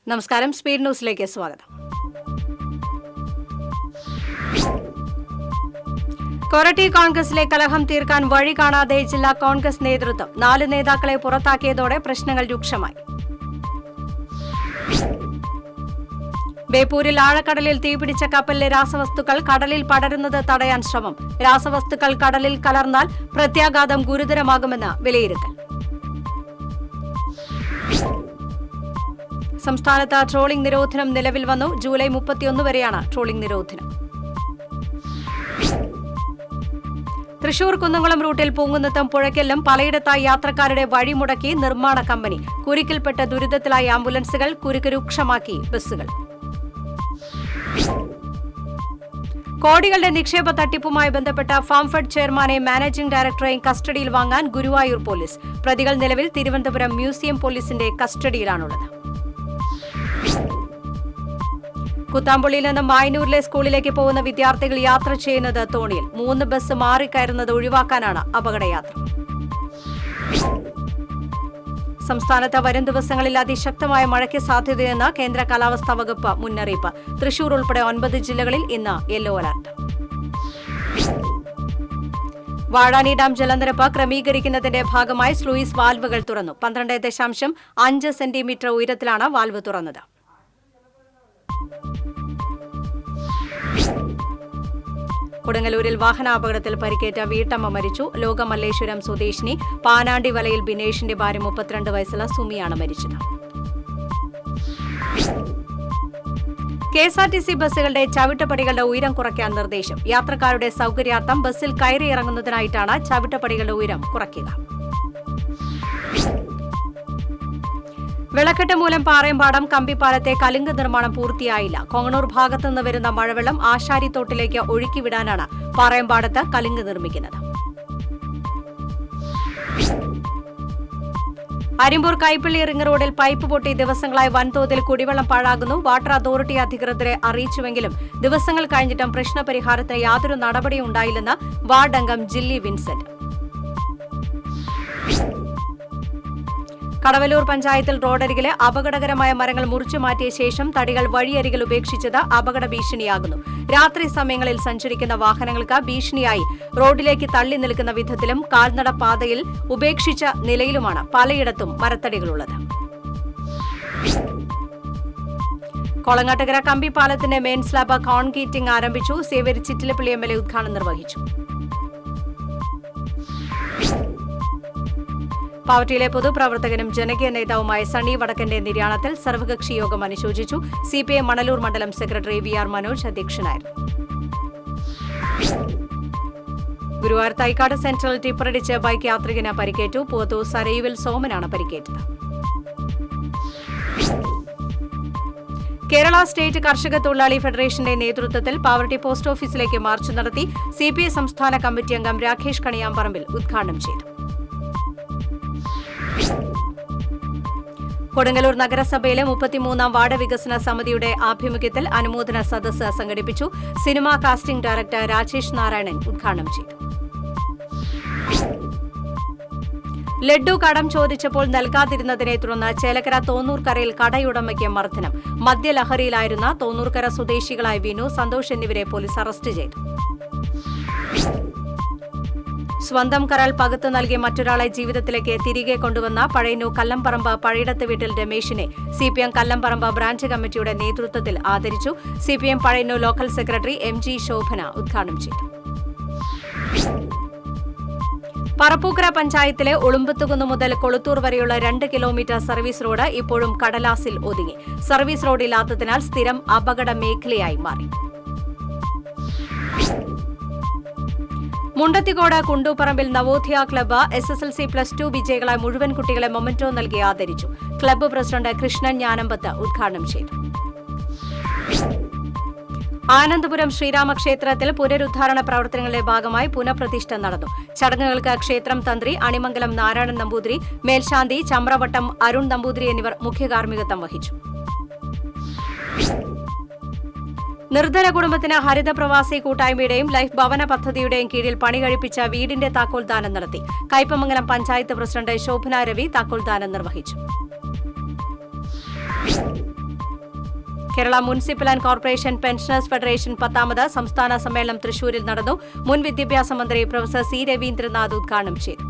നമസ്കാരം, സ്പീഡ് ന്യൂസിലേക്ക് സ്വാഗതം. കൊരട്ടി കോൺഗ്രസിലെ കലഹം തീർക്കാൻ വഴി കാണാതെ ജില്ലാ കോൺഗ്രസ് നേതൃത്വം. 4 നേതാക്കളെ പുറത്താക്കിയതോടെ പ്രശ്നങ്ങൾ രൂക്ഷമായി. ബേപ്പൂരിൽ ആഴക്കടലിൽ തീപിടിച്ച കപ്പലിലെ രാസവസ്തുക്കൾ കടലിൽ പടരുന്നത് തടയാൻ ശ്രമം. രാസവസ്തുക്കൾ കടലിൽ കലർന്നാൽ പ്രത്യാഘാതം ഗുരുതരമാകുമെന്ന് വിലയിരുത്തൽ. സംസ്ഥാനത്ത് ട്രോളിംഗ് നിരോധനം നിലവിൽ വന്നു. ജൂലൈ 31 വരെയാണ് ട്രോളിംഗ് നിരോധനം. തൃശൂർ കുന്നംകുളം റൂട്ടിൽ പൂങ്കുന്നത്തും പുഴയ്ക്കലിലും പലയിടത്തായി യാത്രക്കാരുടെ വഴിമുടക്കി നിർമ്മാണ കമ്പനി. കുരുക്കിൽപ്പെട്ട് ദുരിതത്തിലായ ആംബുലൻസുകൾ, കുരുക്ക് രൂക്ഷമാക്കി ബസ്സുകൾ. കോടികളുടെ നിക്ഷേപ തട്ടിപ്പുമായി ബന്ധപ്പെട്ട ഫാംഫെഡ് ചെയർമാനെ മാനേജിംഗ് ഡയറക്ടറെയും കസ്റ്റഡിയിൽ വാങ്ങാൻ ഗുരുവായൂർ പോലീസ്. പ്രതികൾ നിലവിൽ തിരുവനന്തപുരം മ്യൂസിയം പോലീസിന്റെ കസ്റ്റഡിയിലാണുള്ളത്. കുത്താമ്പുള്ളിയിൽ നിന്നും മായന്നൂരിലെ സ്കൂളിലേക്ക് പോകുന്ന വിദ്യാർത്ഥികൾ യാത്ര ചെയ്യുന്നത് തോണിയിൽ. 3 ബസ് മാറിക്കയറുന്നത് ഒഴിവാക്കാനാണ് അപകടയാത്ര. സംസ്ഥാനത്ത് വരും ദിവസങ്ങളിൽ അതിശക്തമായ മഴയ്ക്ക് സാധ്യതയെന്ന് കേന്ദ്ര കാലാവസ്ഥാ വകുപ്പ് മുന്നറിയിപ്പ്. തൃശൂർ ഉൾപ്പെടെ 9 ജില്ലകളിൽ ഇന്ന് യെല്ലോ അലർട്ട്. വാഴാനി ഡാം ജലനിരപ്പ് ക്രമീകരിക്കുന്നതിന്റെ ഭാഗമായി സ്ലൂയിസ് വാൽവുകൾ തുറന്നു. 12.5 സെന്റിമീറ്റർ ഉയരത്തിലാണ് വാൽവ് തുറന്നത്. കൊടുങ്ങല്ലൂരിൽ വാഹനാപകടത്തിൽ പരിക്കേറ്റ വീട്ടമ്മ മരിച്ചു. ലോകമല്ലേശ്വരം സ്വദേശിനി പാനാണ്ടി വലയിൽ ബിനേഷിന്റെ ഭാര്യ 32 വയസ്സുള്ള സുമിയാണ് മരിച്ചത്. കെഎസ്ആർടിസി ബസ്സുകളുടെ ചവിട്ടുപടികളുടെ ഉയരം കുറയ്ക്കാൻ നിർദ്ദേശം. യാത്രക്കാരുടെ സൌകര്യാർത്ഥം ബസ്സിൽ കയറിയിറങ്ങുന്നതിനായിട്ടാണ് ചവിട്ടുപടികളുടെ ഉയരം കുറയ്ക്കുക. വെള്ളക്കെട്ട് മൂലം പാറയമ്പാടം കമ്പിപ്പാലത്തെ കലുങ്ക് നിർമ്മാണം പൂർത്തിയായില്ല. കൊങ്ങണൂർ ഭാഗത്തുനിന്ന് വരുന്ന മഴവെള്ളം ആശാരിത്തോട്ടിലേക്ക് ഒഴുക്കിവിടാനാണ് പാറയമ്പാടത്ത് കലുങ്ക് നിർമ്മിക്കുന്നത്. അരിമ്പൂർ കൈപ്പള്ളി റിംഗ് റോഡിൽ പൈപ്പ് പൊട്ടി ദിവസങ്ങളായി വൻതോതിൽ കുടിവെള്ളം പാഴാകുന്നു. വാട്ടർ അതോറിറ്റി അധികൃതരെ അറിയിച്ചുവെങ്കിലും ദിവസങ്ങൾ കഴിഞ്ഞിട്ടും പ്രശ്നപരിഹാരത്തിന് യാതൊരു നടപടിയും ഉണ്ടായില്ലെന്ന് വാർഡ് അംഗം ജില്ലി വിൻസെന്റ്. കടവല്ലൂർ പഞ്ചായത്തിൽ റോഡരികിലെ അപകടകരമായ മരങ്ങൾ മുറിച്ചുമാറ്റിയ ശേഷം തടികൾ വഴിയരികിൽ ഉപേക്ഷിച്ചത് അപകട ഭീഷണിയാകുന്നു. രാത്രി സമയങ്ങളിൽ സഞ്ചരിക്കുന്ന വാഹനങ്ങൾക്ക് ഭീഷണിയായി റോഡിലേക്ക് തള്ളി നിൽക്കുന്ന വിധത്തിലും കാൽനട പാതയിൽ ഉപേക്ഷിച്ച നിലയിലുമാണ് പലയിടത്തും മരത്തടികളുള്ളത്. കൊളങ്ങാട്ടുകര കമ്പിപ്പാലത്തിന്റെ മെയിൻ സ്ലാബ് കോൺക്രീറ്റിംഗ് ആരംഭിച്ചു. സേവ്യർ ചിറ്റിലപ്പള്ളി എംഎൽഎ ഉദ്ഘാടനം നിർവഹിച്ചു. പാർട്ടിയിലെ പൊതുപ്രവർത്തകനും ജനകീയ നേതാവുമായ സണ്ണി വടക്കന്റെ നിര്യാണത്തിൽ സർവകക്ഷി യോഗം അനുശോചിച്ചു. സിപിഐ മണലൂർ മണ്ഡലം സെക്രട്ടറി വി.ആർ. മനോജ് അധ്യക്ഷനായിരുന്നു. ഗുരുവായൂർ തൈക്കാട് സെൻട്രൽ ടിപ്പറടിച്ച് ബൈക്ക് യാത്രികന് പരിക്കേറ്റു. പോത്തൂർ സരയുവിൽ സോമനാണ് പരിക്കേറ്റത്. കേരള സ്റ്റേറ്റ് കർഷക തൊഴിലാളി ഫെഡറേഷന്റെ നേതൃത്വത്തിൽ പാവർട്ടി പോസ്റ്റ് ഓഫീസിലേക്ക് മാർച്ച് നടത്തി. സിപിഐ സംസ്ഥാന കമ്മിറ്റി അംഗം രാകേഷ് കണിയാമ്പറമ്പിൽ ഉദ്ഘാടനം ചെയ്തു. കൊടുങ്ങല്ലൂർ നഗരസഭയിലെ 33ാം വാർഡ് വികസന സമിതിയുടെ ആഭിമുഖ്യത്തിൽ അനുമോദന സദസ്സ് സംഘടിപ്പിച്ചു. Cinema casting director Rajesh Narayanan ഉദ്ഘാടനം ചെയ്തു. ലഡ്ഡു കടം ചോദിച്ചപ്പോൾ നൽകാതിരുന്നതിനെ തുടർന്ന് ചേലക്കര തോന്നൂർക്കരയിൽ കടയുടമയ്ക്ക് മർദ്ദനം. മദ്യലഹരിയിലായിരുന്ന തോന്നൂർക്കര സ്വദേശികളായ വിനു, സന്തോഷ് എന്നിവരെ പോലീസ് അറസ്റ്റ് ചെയ്തു. സ്വന്തം കരാൾ പകുത്തു നൽകി മറ്റൊരാളെ ജീവിതത്തിലേക്ക് തിരികെ കൊണ്ടുവന്ന പഴയന്നൂർ കല്ലംപറമ്പ് പഴയിടത്ത് വീട്ടിൽ രമേശിനെ സിപിഎം കല്ലംപറമ്പ് ബ്രാഞ്ച് കമ്മിറ്റിയുടെ നേതൃത്വത്തിൽ ആദരിച്ചു. CPM Pazhayannur local secretary M G. Shobhana ഉദ്ഘാടനം ചെയ്തു. പറപ്പൂക്കര പഞ്ചായത്തിലെ ഉളുമ്പത്തുകുന്ന് മുതൽ കൊളുത്തൂർ വരെയുള്ള 2 കിലോമീറ്റർ സർവീസ് റോഡ് ഇപ്പോഴും കടലാസിൽ ഒതുങ്ങി. സർവീസ് റോഡില്ലാത്തതിനാൽ സ്ഥിരം അപകട മേഖലയായി മാറി. മുണ്ടത്തിക്കോട് കുണ്ടൂപ്പറമ്പിൽ നവോദയ ക്ലബ്ബ് SSLC+2 വിജയികളായ മുഴുവൻ കുട്ടികളെ മൊമെന്റോ നൽകി ആദരിച്ചു. ക്ലബ്ബ് പ്രസിഡന്റ് കൃഷ്ണൻ ജ്ഞാനമ്പത്ത് ഉദ്ഘാടനം ചെയ്തു. ആനന്ദപുരം ശ്രീരാമക്ഷേത്രത്തിൽ പുനരുദ്ധാരണ പ്രവർത്തനങ്ങളുടെ ഭാഗമായി പുനഃപ്രതിഷ്ഠ നടന്നു. ചടങ്ങുകൾക്ക് ക്ഷേത്രം തന്ത്രി അണിമംഗലം നാരായണൻ നമ്പൂതിരി, മേൽശാന്തി ചമ്രവട്ടം അരുൺ നമ്പൂതിരി എന്നിവർ മുഖ്യകാർമ്മികത്വം വഹിച്ചു. നിർധന കുടുംബത്തിന് ഹരിത പ്രവാസി കൂട്ടായ്മയുടെയും ലൈഫ് ഭവന പദ്ധതിയുടെയും കീഴിൽ പണി കഴിപ്പിച്ച വീടിന്റെ താക്കോൽദാനം നടത്തി. കയ്പമംഗലം പഞ്ചായത്ത് പ്രസിഡന്റ് ശോഭന രവി താക്കോൽദാനം നിർവഹിച്ചു. Kerala municipal and corporation pensioners federation 10ാമത് സംസ്ഥാന സമ്മേളനം തൃശൂരിൽ നടന്നു. മുൻ വിദ്യാഭ്യാസ മന്ത്രി പ്രൊഫസർ സി രവീന്ദ്രനാഥ് ഉദ്ഘാടനം ചെയ്തു.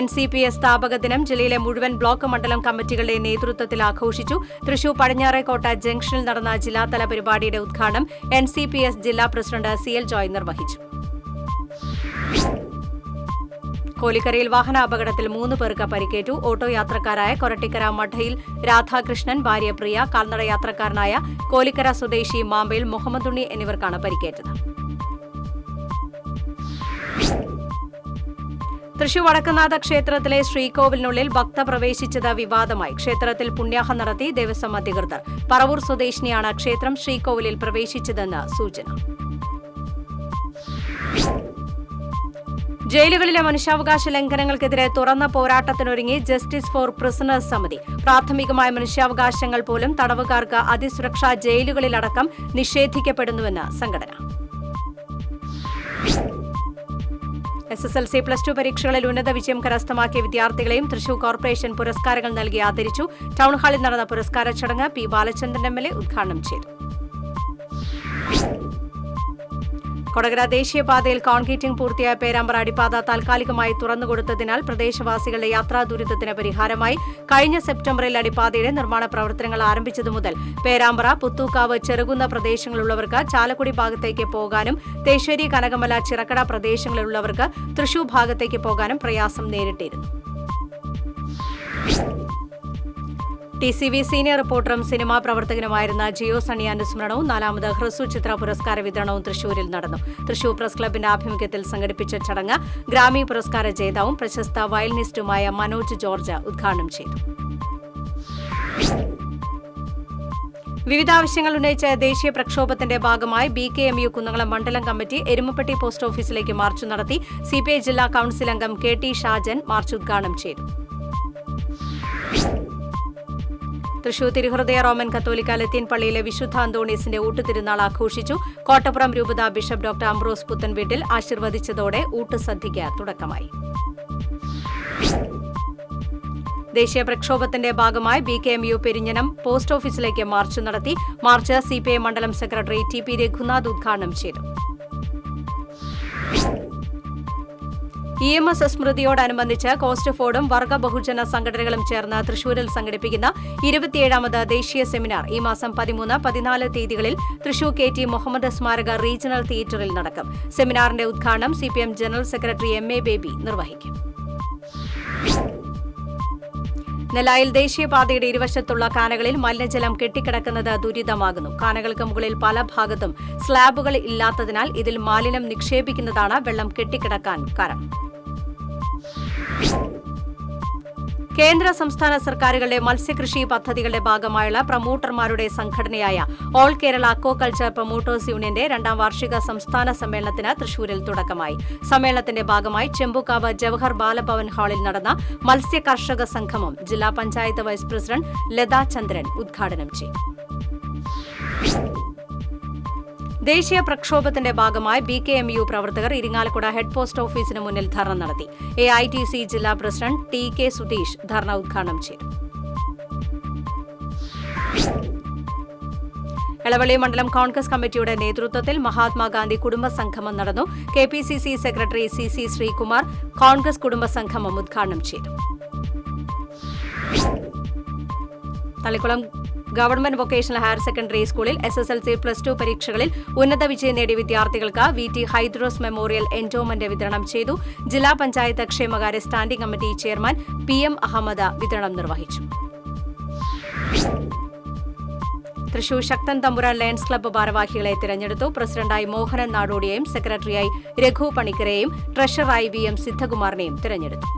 NCPS സ്ഥാപക ദിനം ജില്ലയിലെ മുഴുവൻ ബ്ലോക്ക് മണ്ഡലം കമ്മിറ്റികളുടെ നേതൃത്വത്തിൽ ആഘോഷിച്ചു. തൃശൂർ പടിഞ്ഞാറേക്കോട്ട ജംഗ്ഷനിൽ നടന്ന ജില്ലാതല പരിപാടിയുടെ ഉദ്ഘാടനം NCPS ജില്ലാ പ്രസിഡന്റ് CL ജോയ് നിർവഹിച്ചു. കോലിക്കരയിൽ വാഹനാപകടത്തിൽ 3 പേർക്ക് പരിക്കേറ്റു. ഓട്ടോ യാത്രക്കാരായ കൊരട്ടിക്കര മഠയിൽ രാധാകൃഷ്ണൻ, ഭാര്യ പ്രിയ, കാൽനട യാത്രക്കാരനായ കോലിക്കര സ്വദേശി മാമ്പയിൽ മുഹമ്മദുണ്ണി എന്നിവർക്കാണ് പരിക്കേറ്റത്. തൃശൂർ വടക്കുന്നാഥ ക്ഷേത്രത്തിലെ ശ്രീകോവിലിനുള്ളിൽ ഭക്ത പ്രവേശിച്ചത് വിവാദമായി. ക്ഷേത്രത്തിൽ പുണ്യാഹം നടത്തി ദേവസ്വം അധികൃതർ. പറവൂർ സ്വദേശിനിയാണ് ക്ഷേത്രം ശ്രീകോവിലിൽ പ്രവേശിച്ചതെന്ന് സൂചന. ജയിലുകളിലെ മനുഷ്യാവകാശ ലംഘനങ്ങൾക്കെതിരെ തുറന്ന പോരാട്ടത്തിനൊരുങ്ങി ജസ്റ്റിസ് ഫോർ പ്രിസണേഴ്സ് സമിതി. പ്രാഥമികമായ മനുഷ്യാവകാശങ്ങൾ പോലും തടവുകാർക്ക് അതിസുരക്ഷാ ജയിലുകളിലടക്കം നിഷേധിക്കപ്പെടുന്നുവെന്ന് സംഘടന. SSLC +2 പരീക്ഷകളിൽ ഉന്നത വിജയം കരസ്ഥമാക്കിയ വിദ്യാർത്ഥികളെയും തൃശൂർ കോർപ്പറേഷൻ പുരസ്കാരങ്ങൾ നൽകി ആദരിച്ചു. ടൗൺഹാളിൽ നടന്ന പുരസ്കാര ചടങ്ങ് P. ബാലചന്ദ്രൻ MLA ഉദ്ഘാടനം ചെയ്തു. കൊടകര ദേശീയപാതയിൽ കോൺക്രീറ്റിംഗ് പൂർത്തിയായ പേരാമ്പ്ര അടിപ്പാത താൽക്കാലികമായി തുറന്നുകൊടുത്തതിനാൽ പ്രദേശവാസികളുടെ യാത്രാ ദുരിതത്തിന് പരിഹാരമായി. കഴിഞ്ഞ സെപ്റ്റംബറിൽ അടിപ്പാതയുടെ നിർമ്മാണ പ്രവർത്തനങ്ങൾ ആരംഭിച്ചതു മുതൽ പേരാമ്പ്ര, പുത്തൂക്കാവ്, ചെറുകുന്ന പ്രദേശങ്ങളിലുള്ളവർക്ക് ചാലക്കുടി ഭാഗത്തേക്ക് പോകാനും തേശ്ശേരി, കനകമല, ചിറക്കട പ്രദേശങ്ങളിലുള്ളവർക്ക് തൃശൂർ ഭാഗത്തേക്ക് പോകാനും പ്രയാസം നേരിട്ടിരുന്നു. TCV സീനിയർ റിപ്പോർട്ടറും സിനിമാ പ്രവർത്തകനുമായിരുന്ന ജിയോ സണ്ണി അനുസ്മരണവും 4ാമത് ഹ്രസ്വ ചിത്ര പുരസ്കാര വിതരണവും തൃശൂരിൽ നടന്നു. തൃശൂർ പ്രസ് ക്ലബിന്റെ ആഭിമുഖ്യത്തിൽ സംഘടിപ്പിച്ച ചടങ്ങ് ഗ്രാമി പുരസ്കാര ജേതാവും പ്രശസ്ത വയലിനിസ്റ്റുമായ മനോജ് ജോർജ് ഉദ്ഘാടനം ചെയ്തു. വിവിധ ആവശ്യങ്ങൾ ഉന്നയിച്ച ദേശീയ പ്രക്ഷോഭത്തിന്റെ ഭാഗമായി BKMU കുന്നംകുളം മണ്ഡലം കമ്മിറ്റി എരുമപ്പെട്ടി പോസ്റ്റ് ഓഫീസിലേക്ക് മാർച്ച് നടത്തി. CPI ജില്ലാ കൌൺസിൽ അംഗം KT ഷാജൻ മാർച്ച് ഉദ്ഘാടനം ചെയ്തു. തൃശൂർ തിരുഹൃദയ റോമൻ കത്തോലിക്ക ലത്തീൻ പള്ളിയിലെ വിശുദ്ധ അന്തോണീസിന്റെ ഊട്ടുതിരുനാൾ ആഘോഷിച്ചു. കോട്ടപ്പുറം രൂപത ബിഷപ്പ് ഡോക്ടർ അംബ്രോസ് പുത്തൻവീട്ടിൽ ആശീർവദിച്ചതോടെ ഊട്ടുസദ്യയ്ക്ക് തുടക്കമായി. ദേശീയ പ്രക്ഷോഭത്തിന്റെ ഭാഗമായി BKMU പെരിഞ്ഞനം പോസ്റ്റ് ഓഫീസിലേക്ക് മാർച്ച് നടത്തി. മാർച്ച് CPI മണ്ഡലം സെക്രട്ടറി TP രഘുനാഥ് ഉദ്ഘാടനം ചെയ്തു. EMS സ്മൃതിയോടനുബന്ധിച്ച് കോസ്റ്റ് ഫോർഡും വർഗ ബഹുജന സംഘടനകളും ചേർന്ന് തൃശൂരിൽ സംഘടിപ്പിക്കുന്ന 27ാമത് ദേശീയ സെമിനാർ ഈ മാസം 13, 14 തീയതികളിൽ തൃശൂർ KT മുഹമ്മദ് സ്മാരക റീജിയണൽ തിയേറ്ററിൽ നടക്കും. സെമിനാറിന്റെ ഉദ്ഘാടനം CPM general secretary MA baby നിർവഹിക്കും. നെല്ലായിൽ ദേശീയപാതയുടെ ഇരുവശത്തുള്ള കാനകളിൽ മലിനജലം കെട്ടിക്കിടക്കുന്നത് ദുരിതമാകുന്നു. കാനകൾക്ക് മുകളിൽ പല ഭാഗത്തും സ്ലാബുകൾ ഇല്ലാത്തതിനാൽ ഇതിൽ മാലിന്യം നിക്ഷേപിക്കുന്നതാണ് വെള്ളം കെട്ടിക്കിടക്കാൻ കാരണം. കേന്ദ്ര സംസ്ഥാന സർക്കാരുകളുടെ മത്സ്യകൃഷി പദ്ധതികളുടെ ഭാഗമായുള്ള പ്രൊമോട്ടർമാരുടെ സംഘടനയായ ഓൾ കേരള അക്വാകൾച്ചർ പ്രൊമോട്ടേഴ്സ് യൂണിയന്റെ 2ാം വാർഷിക സംസ്ഥാന സമ്മേളനത്തിന് തൃശൂരിൽ തുടക്കമായി. സമ്മേളനത്തിന്റെ ഭാഗമായി ചെമ്പൂക്കാവ് ജവഹർ ബാലഭവൻ ഹാളിൽ നടന്ന മത്സ്യ കർഷക സംഗമം ജില്ലാ പഞ്ചായത്ത് വൈസ് പ്രസിഡന്റ് ലതാ ചന്ദ്രൻ ഉദ്ഘാടനം ചെയ്തു. ദേശീയ പ്രക്ഷോഭത്തിന്റെ ഭാഗമായി BKMU പ്രവർത്തകർ ഇരിങ്ങാലക്കുട ഹെഡ് പോസ്റ്റ് ഓഫീസിന് മുന്നിൽ ധർണ നടത്തി. AITC ജില്ലാ പ്രസിഡന്റ് TK സുധീഷ് ധർണ ഉദ്ഘാടനം ചെയ്തു. എളവള്ളി മണ്ഡലം കോൺഗ്രസ് കമ്മിറ്റിയുടെ നേതൃത്വത്തിൽ മഹാത്മാഗാന്ധി കുടുംബ സംഗമം നടന്നു. KPCC secretary CC Sreekumar Congress കുടുംബ സംഗമം ഉദ്ഘാടനം ചെയ്തു. Thalikkulam government vocational higher secondary സ്കൂളിൽ SSLC +2 പരീക്ഷകളിൽ ഉന്നത വിജയം നേടിയ വിദ്യാർത്ഥികൾക്ക് VT ഹൈദ്രോസ് മെമ്മോറിയൽ എൻഡോമെന്റ് വിതരണം ചെയ്തു. ജില്ലാ പഞ്ചായത്ത് ക്ഷേമകാര്യ standing committee chairman PM Ahammed വിതരണം നിർവഹിച്ചു. തൃശൂർ ശക്തൻ തമ്പുരാൻ ലയൺസ് ക്ലബ്ബ് ഭാരവാഹികളെ തിരഞ്ഞെടുത്തു. പ്രസിഡന്റായി മോഹനൻ നാടോടിയെയും സെക്രട്ടറിയായി രഘു പണിക്കരെയും ട്രഷററായി VM സിദ്ധകുമാറിനെയും തിരഞ്ഞെടുത്തു.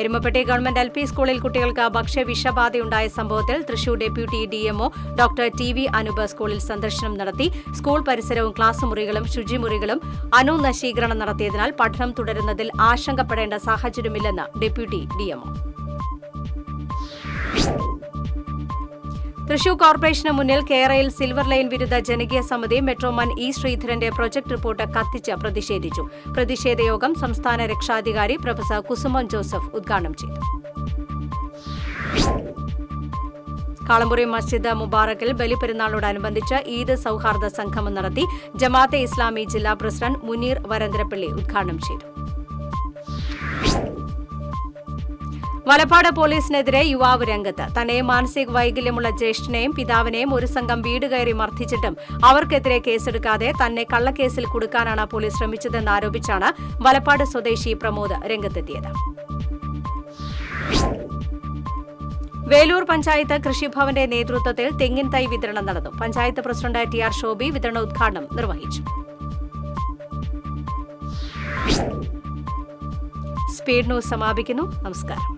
എരുമപ്പെട്ടി ഗവൺമെന്റ് LP സ്കൂളിൽ കുട്ടികൾക്ക് ഭക്ഷ്യവിഷബാധയുണ്ടായ സംഭവത്തിൽ Thrissur deputy DMO doctor TV Anoop സ്കൂളിൽ സന്ദർശനം നടത്തി. സ്കൂൾ പരിസരവും ക്ലാസ് മുറികളും ശുചിമുറികളും അണുനശീകരണം നടത്തിയതിനാൽ പഠനം തുടരുന്നതിൽ ആശങ്കപ്പെടേണ്ട സാഹചര്യമില്ലെന്ന് ഡെപ്യൂട്ടി DMO. തൃശൂർ കോർപ്പറേഷന് മുന്നിൽ കേരയിൽ സിൽവർ ലൈൻ വിരുദ്ധ ജനകീയ സമിതി മെട്രോമാൻ ഇ ശ്രീധരന്റെ പ്രൊജക്ട് റിപ്പോർട്ട് കത്തിച്ച് പ്രതിഷേധിച്ചു. പ്രതിഷേധ യോഗം സംസ്ഥാന രക്ഷാധികാരി പ്രൊഫസർ കുസുമോൻ ജോസഫ് ഉദ്ഘാടനം ചെയ്തു. കാളമ്പുറി മസ്ജിദ് മുബാറക്കിൽ ബലിപെരുന്നാളിനോടനുബന്ധിച്ച് ഈദ് സൌഹാർദ്ദ സംഗമം നടത്തി. ജമാഅത്തെ ഇസ്ലാമി ജില്ലാ പ്രസിഡന്റ് മുനീർ വരന്തരപ്പള്ളി ഉദ്ഘാടനം ചെയ്തു. വലപ്പാട് പോലീസിനെതിരെ യുവാവ് രംഗത്ത്. തന്നെ മാനസിക വൈകല്യമുള്ള ജ്യേഷ്ഠനെയും പിതാവിനെയും ഒരു സംഘം വീട് കയറി മർദ്ദിച്ചിട്ടും അവർക്കെതിരെ കേസെടുക്കാതെ തന്നെ കള്ളക്കേസിൽ കുടുക്കാനാണ് പോലീസ് ശ്രമിച്ചതെന്നാരോപിച്ചാണ് വലപ്പാട് സ്വദേശി പ്രമോദ് രംഗത്തെത്തിയത്. വേലൂർ പഞ്ചായത്ത് കൃഷിഭവന്റെ നേതൃത്വത്തിൽ തെങ്ങിൻ തൈ വിതരണം നടന്നു. പഞ്ചായത്ത് പ്രസിഡന്റ് ടി.ആർ. ശോഭി വിതരണോദ്ഘാടനം നിർവഹിച്ചു. സ്പീഡ് ന്യൂസ് സമാപിക്കുന്നു. നമസ്കാരം.